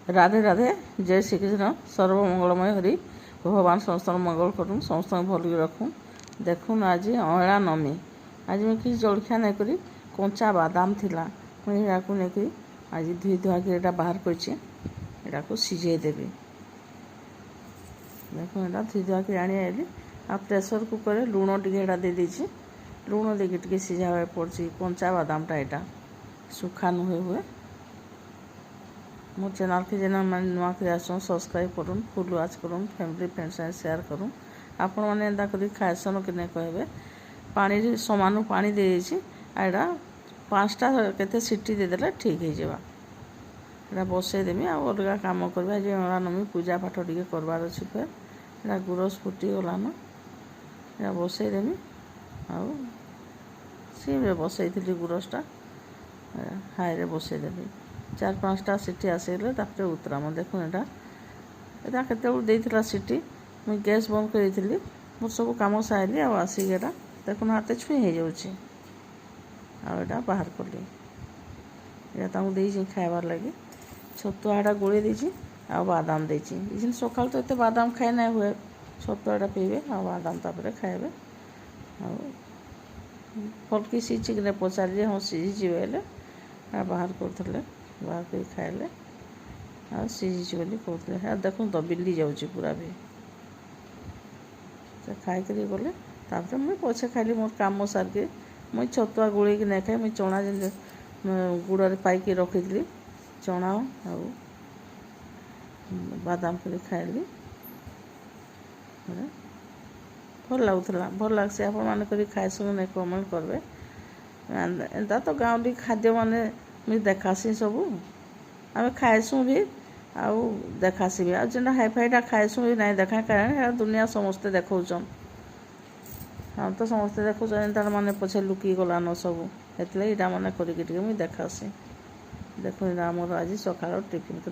राधे राधे जय श्री कृष्ण सर्वमंगलमय हरि भगवान समस्त मंगल करूँ समस्त भल रखूँ। देखून आज अँला नमी आज मैं किसी जलखिया नहीं करी कंचा बादाम थिला मुझे नहीं आज धुई धुआक यहाँ बाहर कर सिझे देवी। देखो यहाँ धुई धुआक आनी आइली आ प्रेसर कुकर लुण टे दे देछि लुण देके सिझा पड़ी कंचा बादामटा यहाँ सुखा नुहे हुए। मो चैनल के जेना मैंने नुआ कर आसन सब्सक्राइब करूँ फुल वाच करूँ फैमिली फ्रेंड्स शेयर करूँ आपण मैंने एंता कर खाएसन कि नहीं कहे पानी समान पानी दे आड़ा 5टा केते सीटी देदेले ठीक हो जावा बसईदेमी आ अलग कम कर अँला नमी पूजा पाठ टे करवार अच्छे फिर यहाँ गुरस फुटी गलान यहाँ बसईदेमी आउ सीम्रे बसई गुरसटा हाई बसईदेवी 4-5टा सीटी आसगले तापर उतराम। देखो यहाँ केतला सीटी मुझे गैस बंद करी मोर सब कम सारे आसिक देखो हाथ छुई हो जाए बाहर कली यहाँ खाइबार लगे छतुआटा गोली देती आ बादाम देती सकाल तो ये बादाम खाए ना हुए छतुआटा पीबे आ बादाम तापर खाइबे फलकी सीझी कि पचारे हाँ सीझी बोले बाहर करते बाहर कर खाइले आ सीझी बोली कहते देखो तो बिल्ली जाऊँगी पूरा भी खाइक गले तापर मुझे पछे खाइली मोर कम सारके मुझे छतुआ गोल नहीं खाए मुझे चना जे गुड़ पाई रखी चना आ बादाम कर खाइली भल लगुला भल लगे आपण मैंने खाएसु नहीं कमेंट करेंगे एंता तो गाँवली खाद्य माने मुझे देखासी सबू आम खाएसु भी आउ देखासी भी आना हाईफाईटा खाएसु भी नहीं देखा कारण दुनिया समस्ते देखौन हम तो समस्ते देखुन तार मैंने पछे लुकी गलान सब एत मैंने करके मुझे देखासी देखो आमर आज सकाल टिफिन के